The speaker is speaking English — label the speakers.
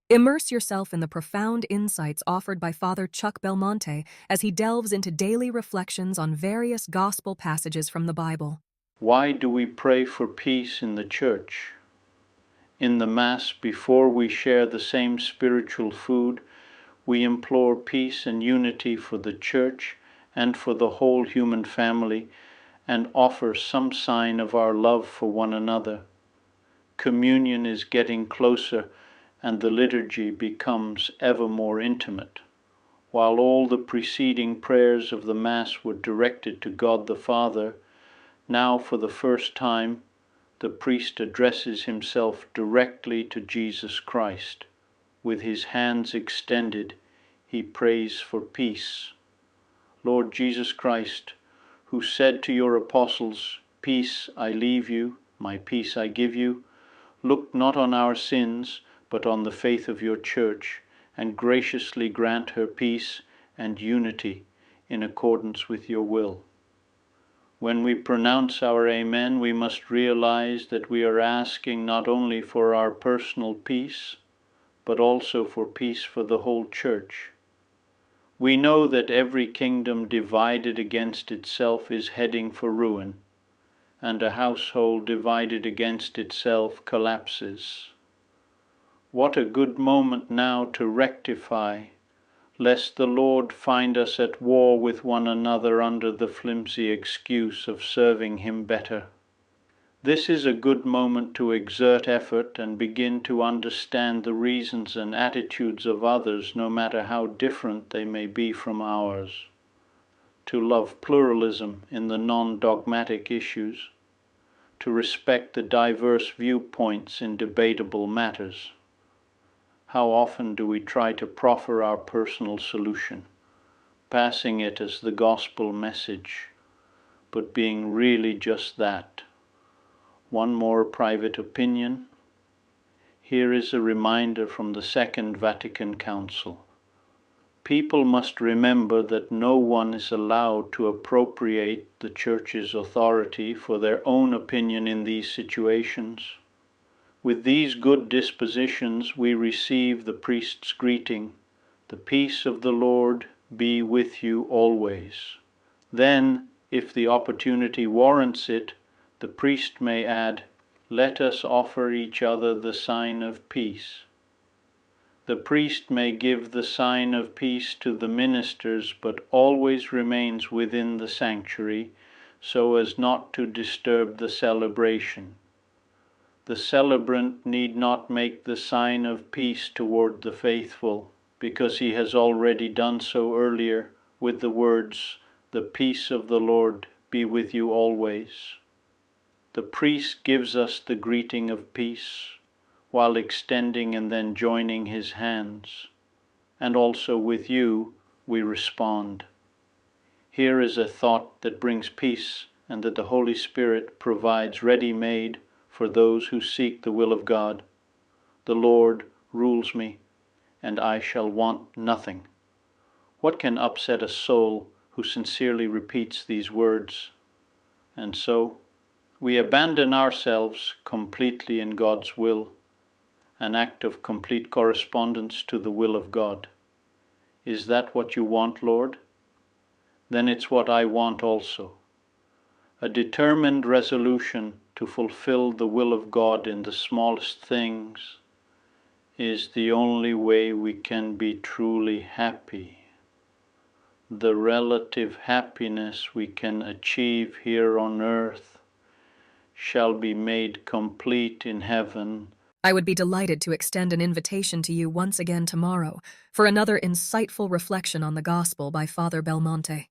Speaker 1: Immerse yourself in the profound insights offered by Father Chuck Belmonte as he delves into daily reflections on various gospel passages from the Bible.
Speaker 2: Why do we pray for peace in the Church? In the Mass, before we share the same spiritual food, we implore peace and unity for the Church and for the whole human family, and offer some sign of our love for one another. Communion is getting closer, and the liturgy becomes ever more intimate. While all the preceding prayers of the Mass were directed to God the Father, now for the first time the priest addresses himself directly to Jesus Christ. With his hands extended, he prays for peace. Lord Jesus Christ, who said to your apostles, "Peace I leave you, my peace I give you," look not on our sins, but on the faith of your Church, and graciously grant her peace and unity in accordance with your will. When we pronounce our Amen, we must realize that we are asking not only for our personal peace, but also for peace for the whole Church. We know that every kingdom divided against itself is heading for ruin, and a household divided against itself collapses. What a good moment now to rectify, lest the Lord find us at war with one another under the flimsy excuse of serving him better. This is a good moment to exert effort and begin to understand the reasons and attitudes of others, no matter how different they may be from ours. To love pluralism in the non-dogmatic issues, to respect the diverse viewpoints in debatable matters. How often do we try to proffer our personal solution, passing it as the gospel message, but being really just that, one more private opinion? Here is a reminder from the Second Vatican Council. People must remember that no one is allowed to appropriate the Church's authority for their own opinion in these situations. With these good dispositions we receive the priest's greeting, "The peace of the Lord be with you always." Then, if the opportunity warrants it, the priest may add, "Let us offer each other the sign of peace." The priest may give the sign of peace to the ministers, but always remains within the sanctuary, so as not to disturb the celebration. The celebrant need not make the sign of peace toward the faithful, because he has already done so earlier with the words, "The peace of the Lord be with you always." The priest gives us the greeting of peace, while extending and then joining his hands, and also with you we respond. Here is a thought that brings peace and that the Holy Spirit provides ready-made for those who seek the will of God. The Lord rules me, and I shall want nothing. What can upset a soul who sincerely repeats these words? And so, we abandon ourselves completely in God's will, an act of complete correspondence to the will of God. Is that what you want, Lord? Then it's what I want also. A determined resolution to fulfill the will of God in the smallest things is the only way we can be truly happy. The relative happiness we can achieve here on earth shall be made complete in heaven.
Speaker 1: I would be delighted to extend an invitation to you once again tomorrow for another insightful reflection on the gospel by Father Belmonte.